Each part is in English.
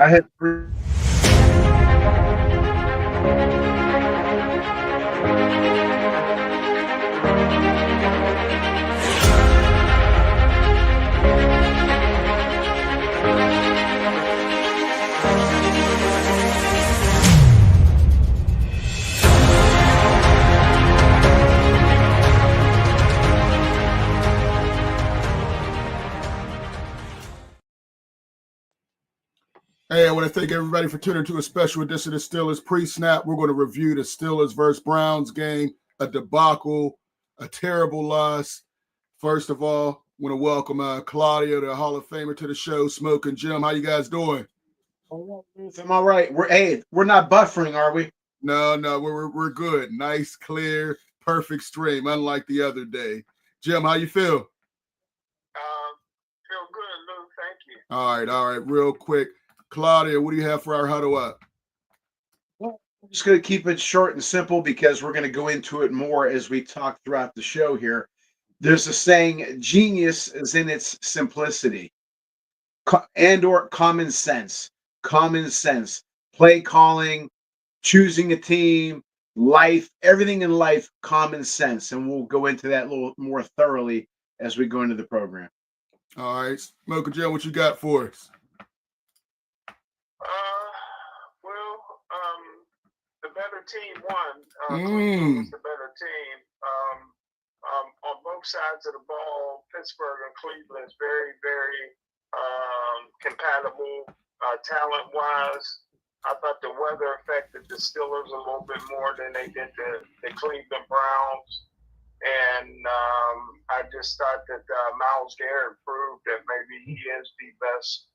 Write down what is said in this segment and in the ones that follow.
I had three. Hey, I want to thank everybody for tuning to a special edition of Steelers Pre-Snap. We're going to review the Steelers versus Browns game, a debacle, a terrible loss. First of all, I want to welcome Claudio, the Hall of Famer, to the show. Smokin Jim, how you guys doing? I'm all right. We're not buffering, are we? No, we're good. Nice, clear, perfect stream, unlike the other day. Jim, how you feel? Feel good, Lou. Thank you. All right. Real quick, Claudio, what do you have for our huddle up? Well, I'm just going to keep it short and simple because we're going to go into it more as we talk throughout the show here. There's a saying, genius is in its simplicity and/or common sense. Common sense, play calling, choosing a team, life, everything in life, common sense. And we'll go into that a little more thoroughly as we go into the program. All right. Smokin Jim, what you got for us? The better team won. Cleveland was the better team. On both sides of the ball, Pittsburgh and Cleveland is very, very compatible talent-wise. I thought the weather affected the Steelers a little bit more than they did the Cleveland Browns. And I just thought that Myles Garrett proved that maybe he is the best,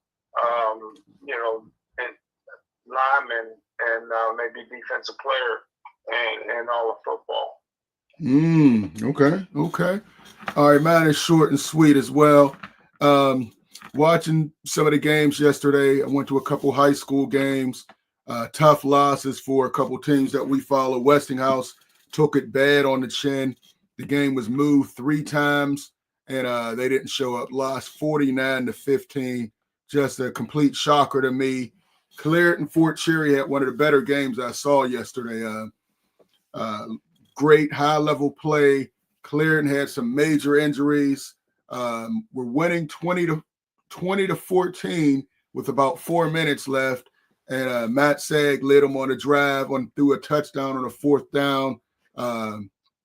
lineman and maybe defensive player in all of football. Okay. All right, mine is short and sweet as well. Watching some of the games yesterday, I went to a couple high school games. Tough losses for a couple teams that we follow. Westinghouse took it bad on the chin. The game was moved 3 times, and they didn't show up. Lost 49-15. Just a complete shocker to me. Claret and Fort Cherry had one of the better games I saw yesterday. Great high-level play. Claret had some major injuries. We're winning 20-14 with about 4 minutes left, and Matt Sag led them on a drive threw a touchdown on a 4th down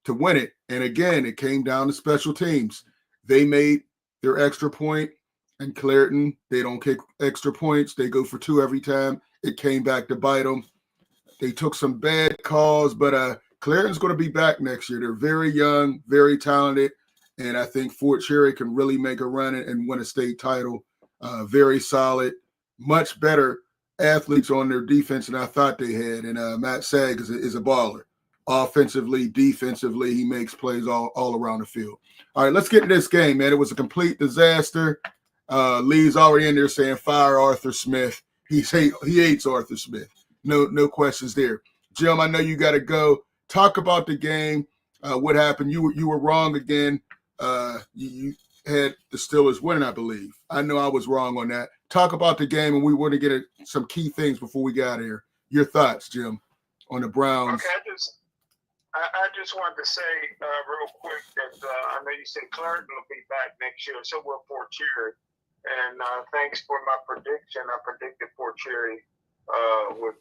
to win it. And again, it came down to special teams. They made their extra point, and Clareton, they don't kick extra points. They go for 2 every time. It came back to bite them. They took some bad calls, but Clareton's going to be back next year. They're very young, very talented, and I think Fort Cherry can really make a run and win a state title. Very solid, much better athletes on their defense than I thought they had. And Matt Sag is a baller. Offensively, defensively, he makes plays all around the field. All right, let's get into this game, man. It was a complete disaster. Lee's already in there saying fire Arthur Smith. He hates Arthur Smith. No questions there. Jim, I know you got to go. Talk about the game. What happened? You were wrong again. You had the Steelers winning, I believe. I know I was wrong on that. Talk about the game, and we want to get at some key things before we got here. Your thoughts, Jim, on the Browns. Okay, I just wanted to say real quick that I know you said Claret will be back next year, so will Fort Cherry. And thanks for my prediction. I predicted Fort Cherry would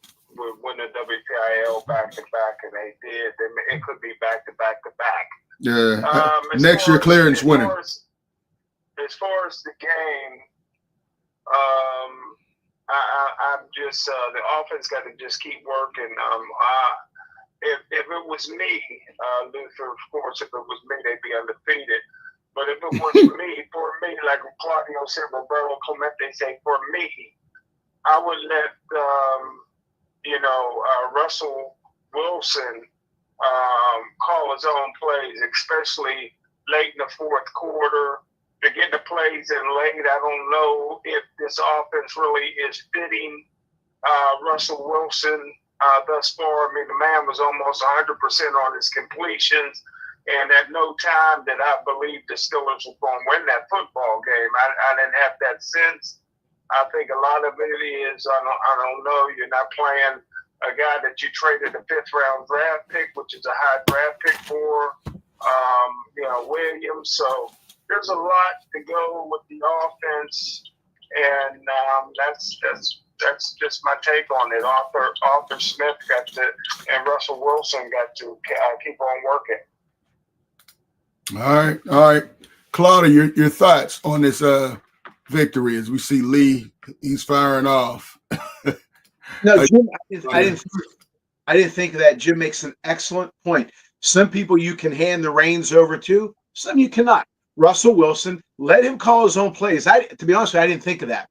win the WPIL back-to-back, and they did. It could be back-to-back-to-back. Yeah. Next year, Claren's winning. As far as the game, I'm just the offense got to just keep working. If it was me, Luther, of course, if it was me, they'd be undefeated. But if it was for me, like Claudio said, Roberto Clemente say, for me, I would let Russell Wilson call his own plays, especially late in the 4th quarter. To get the plays in late, I don't know if this offense really is fitting Russell Wilson thus far. I mean, the man was almost 100% on his completions, and at no time did I believe the Steelers were going to win that football game. I didn't have that sense. I think a lot of it is, I don't know, you're not playing a guy that you traded a 5th-round draft pick, which is a high draft pick for, Williams. So there's a lot to go with the offense, and that's just my take on it. Arthur Smith and Russell Wilson got to keep on working. All right. Claudio, your thoughts on this victory as we see Lee, he's firing off. No, Jim, I didn't think of that. Jim makes an excellent point. Some people you can hand the reins over to, some you cannot. Russell Wilson, let him call his own plays. To be honest with you, I didn't think of that.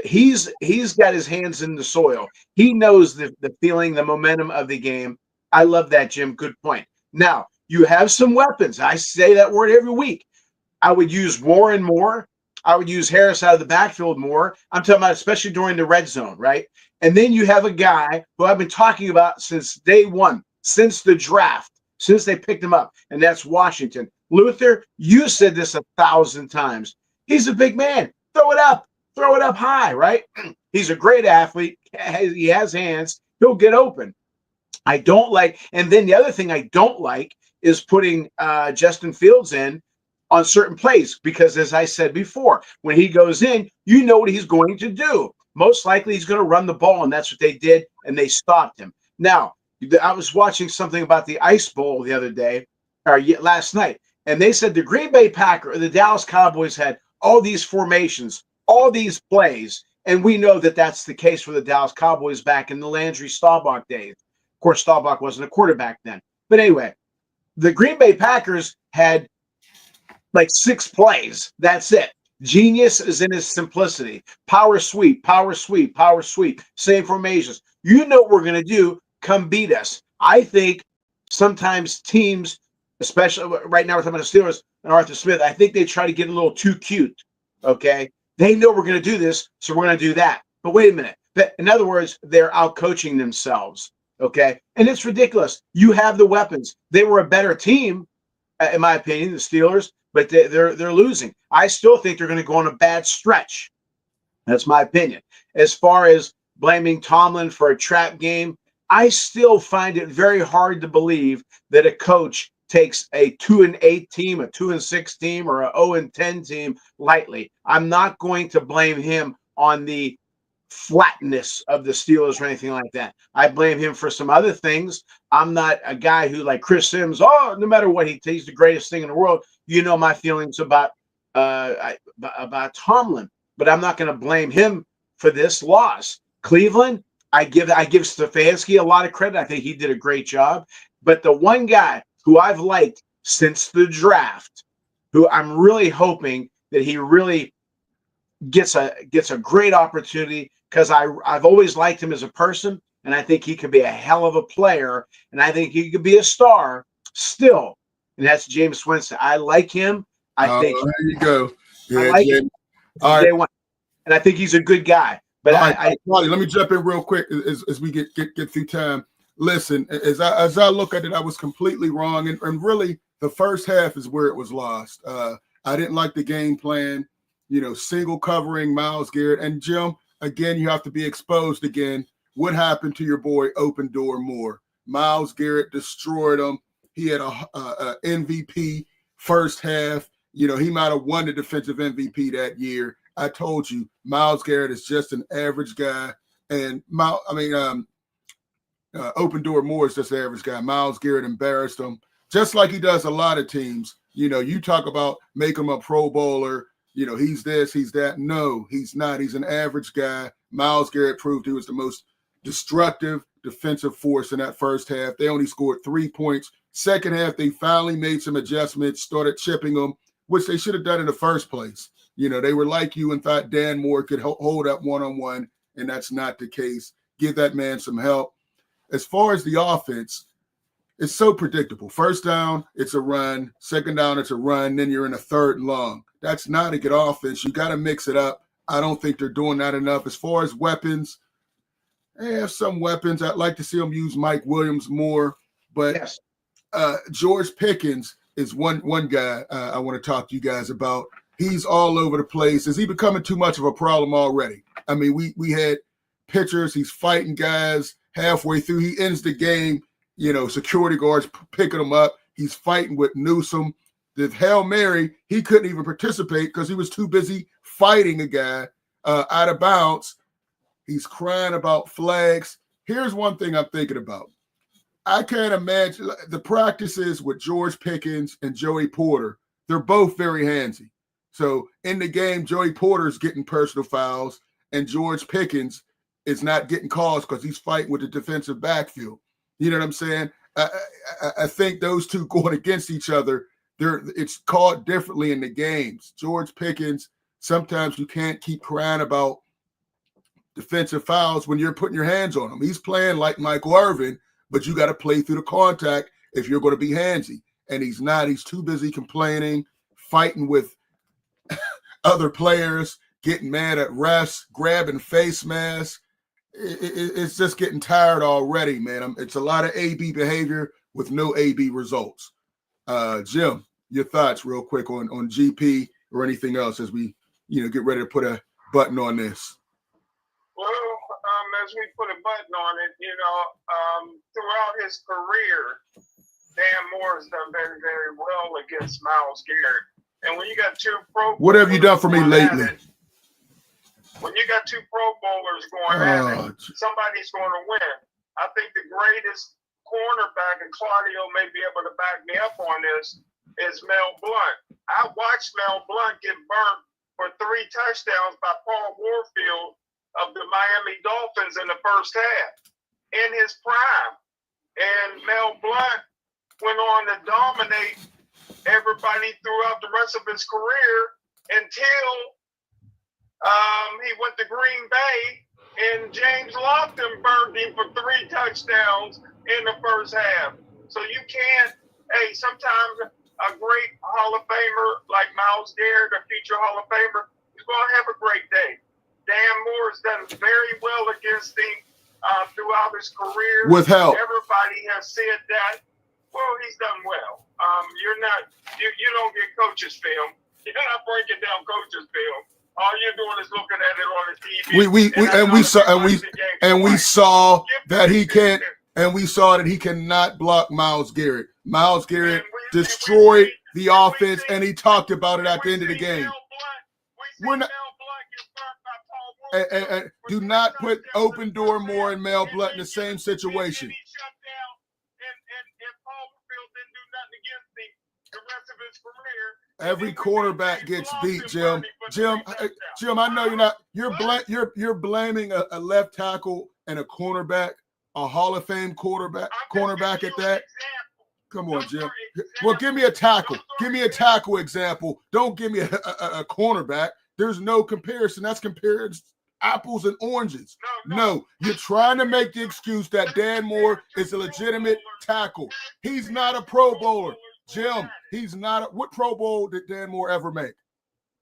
He's got his hands in the soil. He knows the feeling, the momentum of the game. I love that, Jim. Good point. Now, you have some weapons. I say that word every week. I would use Warren more. I would use Harris out of the backfield more. I'm talking about especially during the red zone, right? And then you have a guy who I've been talking about since day one, since the draft, since they picked him up, and that's Washington. Luther, you said this 1,000 times. He's a big man. Throw it up high, right? He's a great athlete. He has hands. He'll get open. I don't like, and then the other thing I don't like is putting Justin Fields in on certain plays, because as I said before, when he goes in, you know what he's going to do. Most likely he's going to run the ball, and that's what they did, and they stopped him. Now, I was watching something about the Ice Bowl the other day, or last night, and they said the Green Bay Packers or the Dallas Cowboys had all these formations, all these plays, and we know that that's the case for the Dallas Cowboys back in the Landry Staubach days. Of course, Staubach wasn't a quarterback then. But anyway, the Green Bay Packers had like 6 plays. That's it. Genius is in his simplicity. Power sweep, power sweep, power sweep. Same formations. You know what we're going to do. Come beat us. I think sometimes teams, especially right now we're talking about the Steelers and Arthur Smith, I think they try to get a little too cute, okay? They know we're going to do this, so we're going to do that. But wait a minute. In other words, they're out-coaching themselves, okay? And it's ridiculous. You have the weapons. They were a better team, in my opinion, the Steelers, but they're losing. I still think they're going to go on a bad stretch. That's my opinion. As far as blaming Tomlin for a trap game, I still find it very hard to believe that a coach takes a 2-8 team, a 2-6 team, or a 0-10 team lightly. I'm not going to blame him on the flatness of the Steelers or anything like that. I blame him for some other things. I'm not a guy who, like Chris Sims, no matter what, he's the greatest thing in the world. You know my feelings about Tomlin, but I'm not going to blame him for this loss. Cleveland, I give Stefanski a lot of credit. I think he did a great job. But the one guy who I've liked since the draft, who I'm really hoping that he really gets a great opportunity, because I've always liked him as a person, and I think he could be a hell of a player, and I think he could be a star still. And that's James Winston. I like him. I think there you go. Yeah, I like him. All right. And I think he's a good guy. But Claudio, let me jump in real quick as we get through time. Listen, as I look at it, I was completely wrong, and really the first half is where it was lost. I didn't like the game plan. Single covering Myles Garrett. And Jim, again, you have to be exposed again. What happened to your boy Open Door Moore? Myles Garrett destroyed him. He had a MVP first half. He might have won the defensive MVP that year. I told you, Myles Garrett is just an average guy. And Open Door Moore is just an average guy. Myles Garrett embarrassed him, just like he does a lot of teams. You talk about make him a Pro Bowler. He's this, he's that. No, he's not. He's an average guy. Myles Garrett proved he was the most destructive defensive force in that first half. They only scored 3 points. Second half, they finally made some adjustments, started chipping them, which they should have done in the first place. They were like you and thought Dan Moore could hold up one-on-one, and that's not the case. Give that man some help. As far as the offense, it's so predictable. First down, it's a run. Second down, it's a run. Then you're in a third and long. That's not a good offense. You got to mix it up. I don't think they're doing that enough. As far as weapons, they have some weapons. I'd like to see them use Mike Williams more. But yes. George Pickens is one guy I want to talk to you guys about. He's all over the place. Is he becoming too much of a problem already? I mean, we had pictures. He's fighting guys halfway through. He ends the game, security guards picking him up. He's fighting with Newsom. The Hail Mary, he couldn't even participate because he was too busy fighting a guy out of bounds. He's crying about flags. Here's one thing I'm thinking about. I can't imagine the practices with George Pickens and Joey Porter. They're both very handsy. So in the game, Joey Porter's getting personal fouls and George Pickens is not getting calls because he's fighting with the defensive backfield. You know what I'm saying? I think those two going against each other, it's called differently in the games. George Pickens, sometimes you can't keep crying about defensive fouls when you're putting your hands on him. He's playing like Michael Irvin, but you got to play through the contact if you're going to be handsy. And he's not. He's too busy complaining, fighting with other players, getting mad at refs, grabbing face masks. It's just getting tired already, man. It's a lot of AB behavior with no AB results. Jim, your thoughts real quick on GP or anything else as we, get ready to put a button on this. Well, as we put a button on it, throughout his career, Dan Moore has done very, very well against Myles Garrett. And when you got two Pro Bowlers, what have you done for me lately? When you got two Pro Bowlers going at it, somebody's going to win. I think the greatest cornerback, and Claudio may be able to back me up on this, is Mel Blount. I watched Mel Blount get burnt for 3 touchdowns by Paul Warfield of the Miami Dolphins in the first half in his prime. And Mel Blount went on to dominate everybody throughout the rest of his career until he went to Green Bay and James Lofton burned him for 3 touchdowns in the first half. So you can't, sometimes a great Hall of Famer like Myles Garrett, a future Hall of Famer, is going to have a great day. Dan Moore's done very well against him throughout his career. With help. Everybody has said that. Well, he's done well. You don't get coaches film. You're not breaking down coaches film. All you're doing is looking at it on the TV. We saw that he cannot block Myles Garrett. Myles Garrett destroyed the offense, and he talked about it at the end of the game. And do not put Open Door Moore and Mel Blount in the same situation. Every quarterback gets beat, Jim. Jim, I know you're not. You're blaming a left tackle and a cornerback, a Hall of Fame cornerback at that. Come on, Jim. Well, give me a tackle. Give me a tackle example. Don't give me a cornerback. There's no comparison. That's compared apples and oranges. No, you're trying to make the excuse that Dan Moore is a legitimate tackle. He's not a Pro Bowler. Jim, he's not. What Pro Bowl did Dan Moore ever make?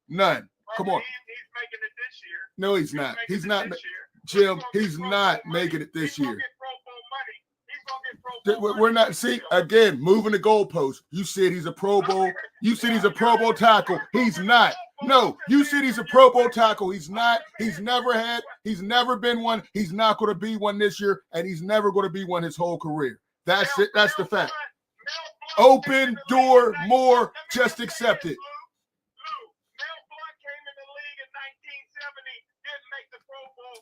None. Come on. He's making it this year. No, he's not. He's not. Jim, he's not making it this year. We're not. See, again, moving the goalpost. You said he's a Pro Bowl. You said he's a Pro Bowl tackle. He's not. No, you said he's a Pro Bowl tackle. He's not. He's never been one. He's not going to be one this year, and he's never going to be one his whole career. That's it. That's the fact. Open Door Moore, just accept it.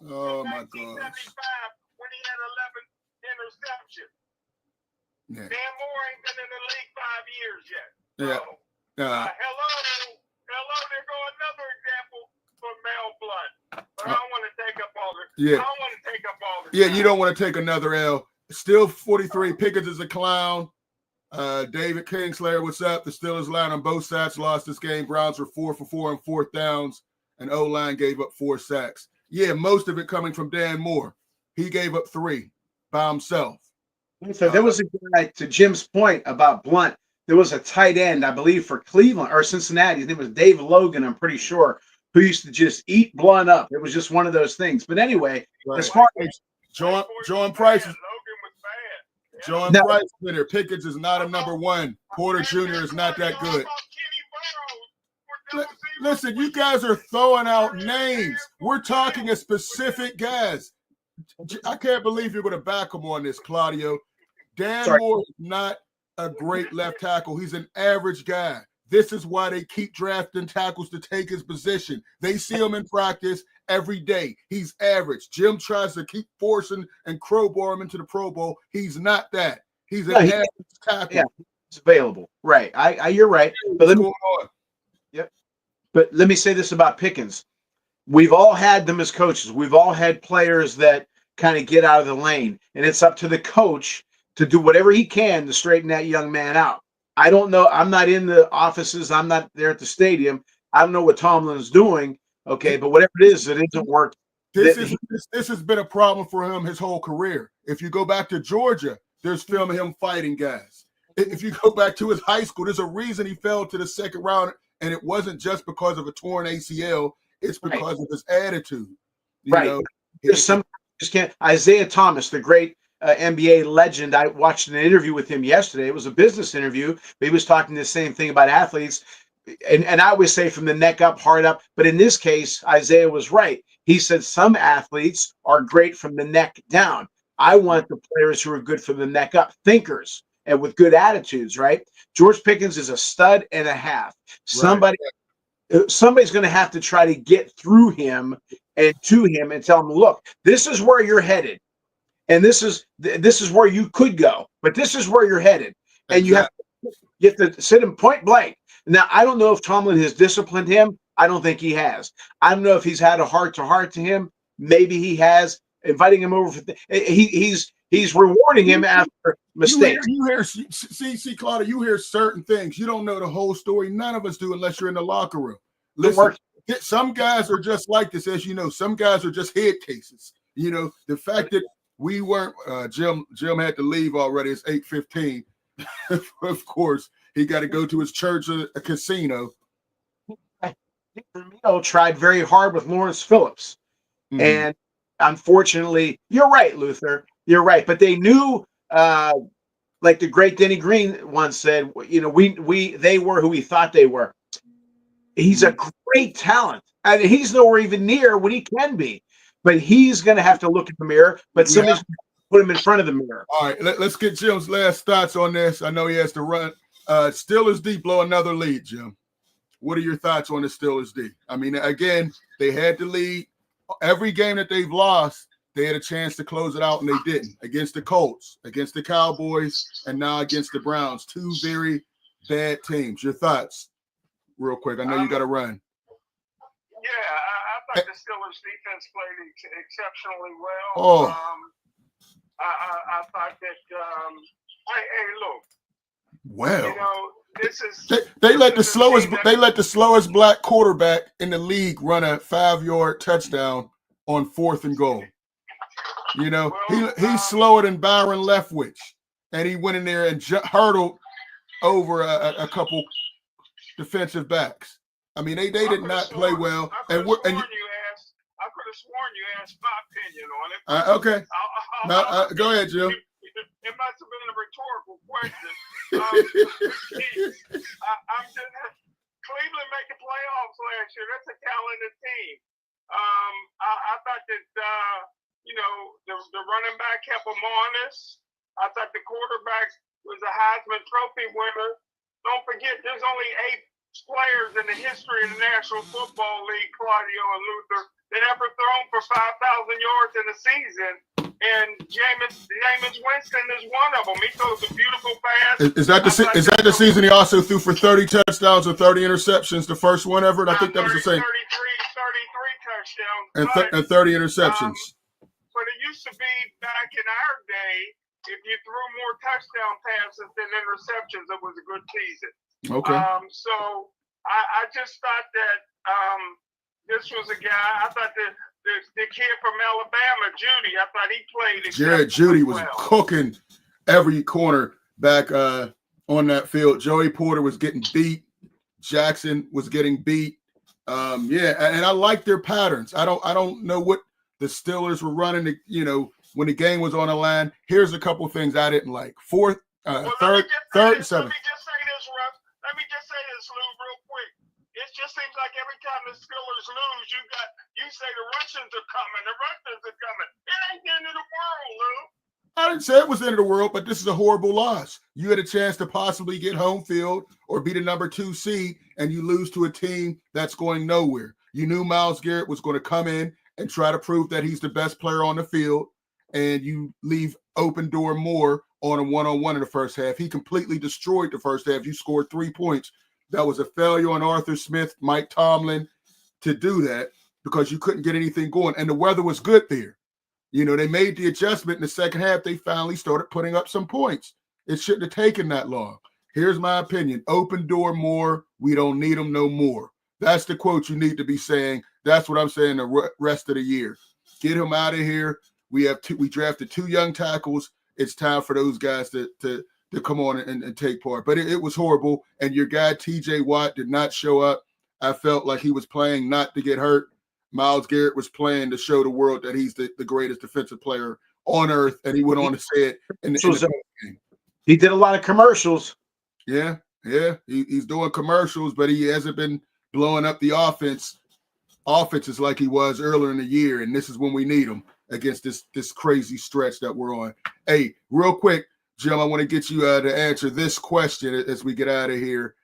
Oh my gosh. When he had 11 interceptions. Yeah. Dan Moore ain't been in the league 5 years yet. Yeah. Hello, there go another example for Mel Blount. But I don't want to take up all the I don't want to take up all the time. You don't want to take another L. Still 43. Pickens is a clown. David Kingslayer, what's up? The Steelers line on both sides lost this game. Browns were 4 for 4 on 4th downs, and O-line gave up 4 sacks. Yeah, most of it coming from Dan Moore. He gave up 3 by himself. So there was a guy, to Jim's point about Blount, there was a tight end, I believe, for Cleveland or Cincinnati. His name was Dave Logan, I'm pretty sure, who used to just eat Blount up. It was just one of those things. But anyway, as far as John Price is Price winner. Pickens is not a number 1. Porter Jr. is not that good. Listen, you guys are throwing out names. We're talking a specific guys. I can't believe you're going to back him on this, Claudio. Dan Moore is not a great left tackle. He's an average guy. This is why they keep drafting tackles to take his position. They see him in practice every day. He's average. Jim tries to keep forcing and crowbar him into the Pro Bowl. He's not that. He's an average tackle. Yeah, it's available. Right. You're right. But What's going on? Yep. But let me say this about Pickens. We've all had them as coaches. We've all had players that kind of get out of the lane, and it's up to the coach to do whatever he can to straighten that young man out. I don't know. I'm not in the offices. I'm not there at the stadium. I don't know what Tomlin's doing. Okay, but whatever it is, it isn't working. This has been a problem for him his whole career. If you go back to Georgia, there's film of him fighting guys. If you go back to his high school, there's a reason he fell to the second round, and it wasn't just because of a torn ACL. It's because of his attitude. You know, there's some just can't. Isaiah Thomas, the great NBA legend. I watched an interview with him yesterday. It was a business interview, but he was talking the same thing about athletes. And I always say from the neck up, heart up. But in this case, Isaiah was right. He said some athletes are great from the neck down. I want the players who are good from the neck up, thinkers and with good attitudes, right? George Pickens is a stud and a half. Somebody's going to have to try to get through him and to him and tell him, look, this is where you're headed. And this is where you could go, but this is where you're headed. And you have to sit him point blank. Now, I don't know if Tomlin has disciplined him. I don't think he has. I don't know if he's had a heart-to-heart to him. Maybe he has. Inviting him over for he's rewarding him after mistakes. You hear, see, Claudio, you hear certain things. You don't know the whole story. None of us do unless you're in the locker room. Listen, some guys are just like this, as you know. Some guys are just head cases. You know, the fact that we weren't Jim had to leave already. It's 8:15. Of course, he got to go to his church, a casino. Vermeil tried very hard with Lawrence Phillips, and unfortunately, you're right, Luther. You're right, but they knew, like the great Denny Green once said, you know, they were who we thought they were. He's a great talent, and he's nowhere even near what he can be. But he's going to have to look in the mirror. But somebody's going to put him in front of the mirror. All right, let's get Jim's last thoughts on this. I know he has to run. Steelers D blow another lead, Jim. What are your thoughts on the Steelers D? I mean, again, they had the lead. Every game that they've lost, they had a chance to close it out, and they didn't. Against the Colts, against the Cowboys, and now against the Browns. Two very bad teams. Your thoughts, real quick. I know you got to run. Yeah, I thought the Steelers defense played exceptionally well. I thought that, hey, look. Well, you know, this is they let the slowest black quarterback in the league run a 5-yard touchdown on 4th and goal. You know, he's slower than Byron Leftwich, and he went in there and hurdled over a couple defensive backs. I mean, they did not play well. I could have sworn you asked my opinion on it. Okay. Go ahead, Jim. It must have been a rhetorical question. Cleveland made the playoffs last year. That's a talented team. I thought that the running back kept them honest. I thought the quarterback was a Heisman Trophy winner. Don't forget, there's only 8 players in the history of the National Football League, Claudio and Luther, that ever thrown for 5,000 yards in a season. And Jameis Winston is one of them. He throws a beautiful pass. Is that the season he also threw for 30 touchdowns or 30 interceptions, the first one ever? I think that was the same. 33 touchdowns. And 30 interceptions. But it used to be back in our day, if you threw more touchdown passes than interceptions, it was a good season. Okay. So I just thought that this was a guy. I thought that the kid from Alabama, Judy, I thought he played. Jared Judy was cooking every corner back on that field. Joey Porter was getting beat. Jackson was getting beat. And I like their patterns. I don't know what the Steelers were running. When the game was on the line. Here's a couple things I didn't like. Third and 7. Let me just say this, Lou, real quick. It's just seems like every time the Steelers lose, you say the Russians are coming. The Russians are coming. It ain't the end of the world, Lou. I didn't say it was the end of the world, but this is a horrible loss. You had a chance to possibly get home field or be the number 2 seed, and you lose to a team that's going nowhere. You knew Myles Garrett was going to come in and try to prove that he's the best player on the field, and you leave open door Moore on a one-on-one in the first half. He completely destroyed the first half. You scored 3 points. That was a failure on Arthur Smith, Mike Tomlin to do that because you couldn't get anything going, and the weather was good there. You know, they made the adjustment in the second half. They finally started putting up some points. It shouldn't have taken that long. Here's my opinion. Open door Moore. We don't need him no more. That's the quote you need to be saying. That's what I'm saying the rest of the year. Get him out of here. We drafted 2 young tackles. It's time for those guys to come on and take part. But it was horrible. And your guy, TJ Watt, did not show up. I felt like he was playing not to get hurt. Myles Garrett was playing to show the world that he's the greatest defensive player on earth, and he went on to say it in the game. He did a lot of commercials. Yeah. He's doing commercials, but he hasn't been blowing up the offense. Offense is like he was earlier in the year, and this is when we need him against this crazy stretch that we're on. Hey, real quick, Jim, I want to get you to answer this question as we get out of here.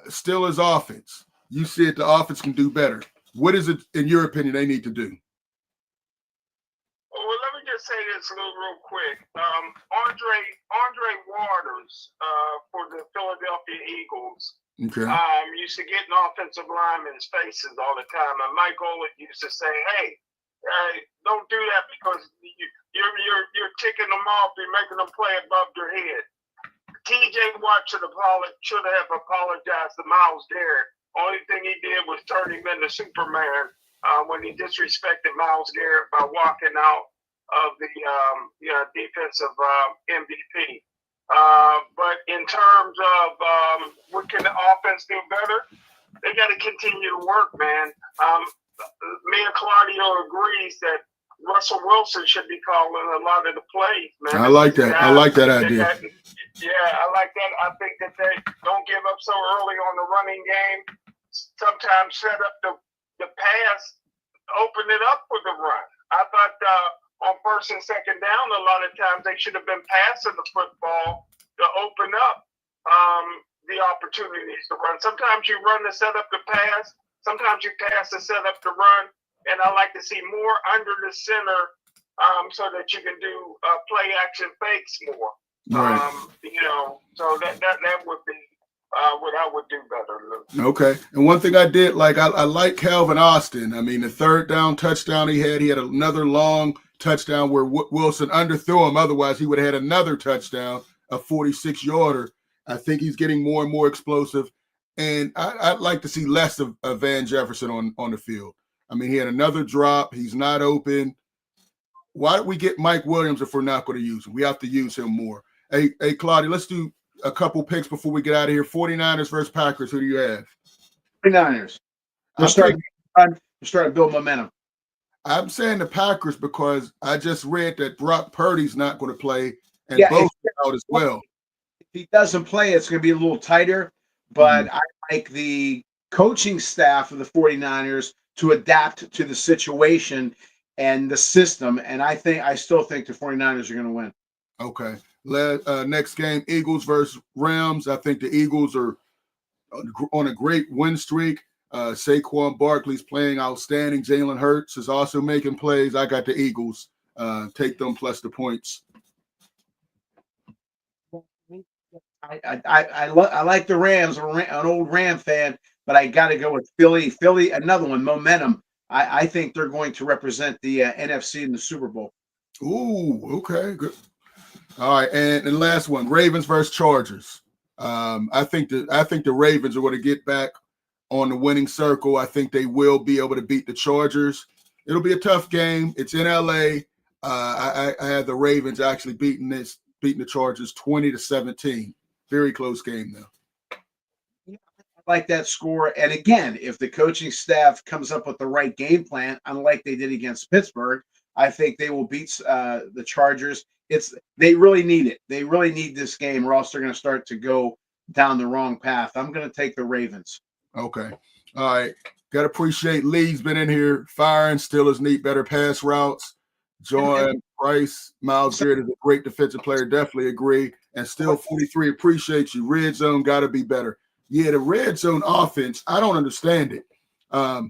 Steelers offense. You said the offense can do better. What is it, in your opinion, they need to do? Well, let me just say this real quick. Andre Waters for the Philadelphia Eagles used to get in offensive linemen's faces all the time. And Mike Golick used to say, hey, don't do that because you're ticking them off. You're making them play above their head. TJ Watt should have apologized to Myles Garrett. Only thing he did was turn him into Superman when he disrespected Myles Garrett by walking out of the defensive MVP. But in terms of what can the offense do better, they got to continue to work, man. Me and Claudio agrees that Russell Wilson should be calling a lot of the plays, man. I like that. I like that idea. I like that. I think that they don't give up so early on the running game. Sometimes set up the pass, open it up for the run. I thought on first and second down, a lot of times they should have been passing the football to open up the opportunities to run. Sometimes you run to set up the pass. Sometimes you pass to set up the run. And I like to see more under the center so that you can do play action fakes more. Right. So that would be what I would do better, Luke. Okay. And one thing I did like, I like Calvin Austin. I mean, the third down touchdown he had another long touchdown where Wilson underthrew him. Otherwise, he would have had another touchdown, a 46-yarder. I think he's getting more and more explosive. And I'd like to see less of Van Jefferson on the field. I mean, he had another drop. He's not open. Why don't we get Mike Williams if we're not going to use him? We have to use him more. Hey, Claudio, let's do a couple picks before we get out of here. 49ers versus Packers. Who do you have? 49ers. We're starting to build momentum. I'm saying the Packers because I just read that Brock Purdy's not going to play, and both out as well. If he doesn't play, it's going to be a little tighter. But I like the coaching staff of the 49ers to adapt to the situation and the system. And I still think the 49ers are going to win. Okay. Next game, Eagles versus Rams. I think the Eagles are on a great win streak. Saquon Barkley's playing outstanding. Jalen Hurts is also making plays. I got the Eagles. Take them plus the points. I like the Rams. I'm an old Ram fan, but I got to go with Philly. Philly, another one, momentum. I think they're going to represent the NFC in the Super Bowl. Ooh, okay, good. All right, and the last one, Ravens versus Chargers. I think the Ravens are going to get back on the winning circle. I think they will be able to beat the Chargers. It'll be a tough game. It's in LA. I had the Ravens actually beating the Chargers 20-17. Very close game though. I like that score. And again, if the coaching staff comes up with the right game plan, unlike they did against Pittsburgh, I think they will beat the Chargers. They really need it. They really need this game, or else they're going to start to go down the wrong path. I'm going to take the Ravens. Okay. All right. Got to appreciate Lee's been in here firing. Steelers need better pass routes. John Price, Miles Garrett is a great defensive player. Definitely agree. And still 43, appreciate you. Red zone got to be better. Yeah, the red zone offense, I don't understand it. I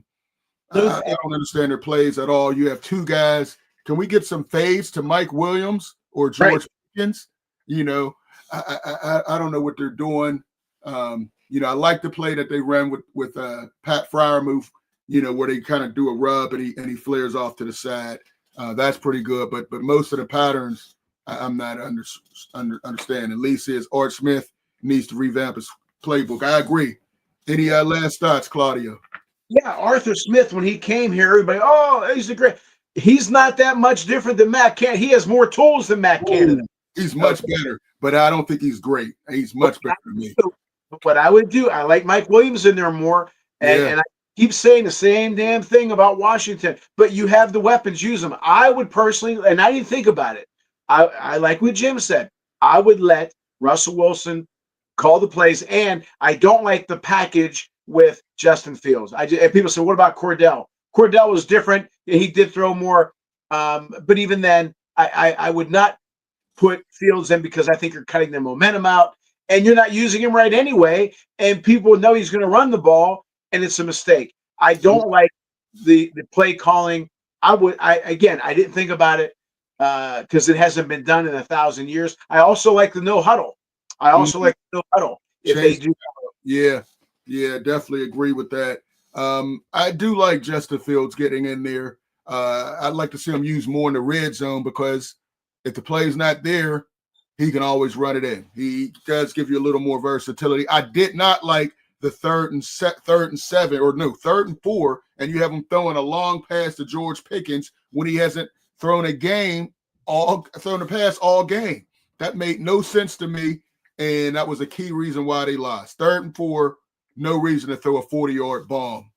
don't understand their plays at all. You have two guys. Can we get some fades to Mike Williams or George Pickens? You know, I don't know what they're doing. You know, I like the play that they ran with Pat Freiermuth, you know, where they kind of do a rub and he flares off to the side. That's pretty good. But most of the patterns, I'm not understanding. Lee says Art Smith needs to revamp his playbook. I agree. Any last thoughts, Claudio? Yeah, Arthur Smith, when he came here, everybody, oh, he's a great. He's not that much different than Matt Canada. He has more tools than Matt Canada. He's much better, but I don't think he's great. He's much better than me. What I would do, I like Mike Williams in there more, and I keep saying the same damn thing about Washington. But you have the weapons, use them. I would personally, and I didn't think about it. I like what Jim said. I would let Russell Wilson call the plays, and I don't like the package with Justin Fields. And people say, what about Cordell? Cordell was different. He did throw more, but even then, I would not put Fields in because I think you're cutting the momentum out, and you're not using him right anyway. And people know he's going to run the ball, and it's a mistake. I don't like the play calling. I didn't think about it because it hasn't been done in 1,000 years. I also like the no huddle. If they do. Yeah, definitely agree with that. I do like Justin Fields getting in there. I'd like to see him use more in the red zone because if the play's not there, he can always run it in. He does give you a little more versatility. I did not like the third and 4, and you have him throwing a long pass to George Pickens when he hasn't thrown a pass all game. That made no sense to me, and that was a key reason why they lost. 3rd and 4, no reason to throw a 40-yard bomb.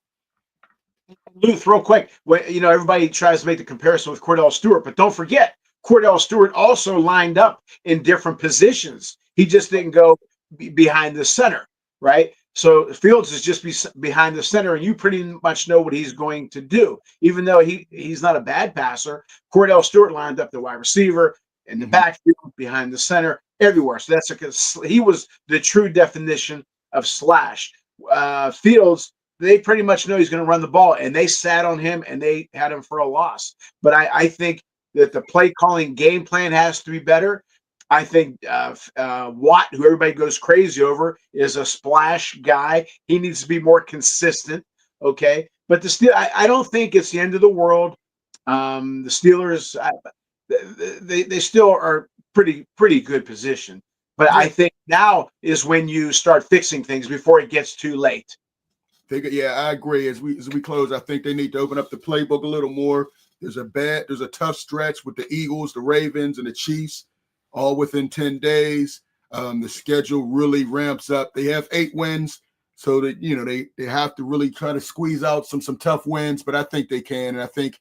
Luther, real quick, everybody tries to make the comparison with Cordell Stewart, but don't forget, Cordell Stewart also lined up in different positions. He just didn't go behind the center, right? So Fields is just behind the center, and you pretty much know what he's going to do. Even though he's not a bad passer, Cordell Stewart lined up the wide receiver in the backfield, behind the center, everywhere. So he was the true definition of slash. Fields, they pretty much know he's going to run the ball, and they sat on him, and they had him for a loss. But I think that the play calling game plan has to be better. I think Watt, who everybody goes crazy over, is a splash guy. He needs to be more consistent. Okay, but I don't think it's the end of the world. The Steelers, they still are pretty good position. But I think now is when you start fixing things before it gets too late. I agree. As we close, I think they need to open up the playbook a little more. There's a tough stretch with the Eagles, the Ravens, and the Chiefs, all within 10 days. The schedule really ramps up. They have 8 wins, so that they have to really try to squeeze out some tough wins. But I think they can, and I think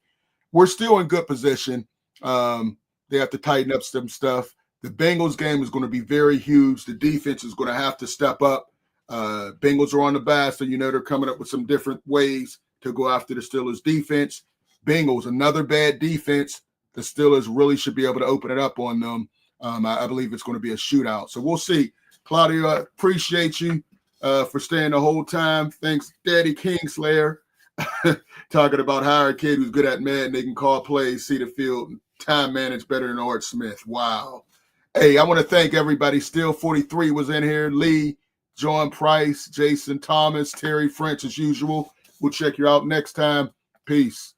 we're still in good position. They have to tighten up some stuff. The Bengals game is going to be very huge. The defense is going to have to step up. Bengals are on the bye, so they're coming up with some different ways to go after the Steelers defense. Bengals, another bad defense. The Steelers really should be able to open it up on them. I believe it's going to be a shootout. So we'll see. Claudio, I appreciate you for staying the whole time. Thanks, Daddy Kingslayer, talking about how a kid who's good at Madden, they can call plays, see the field, and time manage better than Art Smith. Wow. Hey, I want to thank everybody. Still 43 was in here. Lee, John Price, Jason Thomas, Terry French as usual. We'll check you out next time. Peace.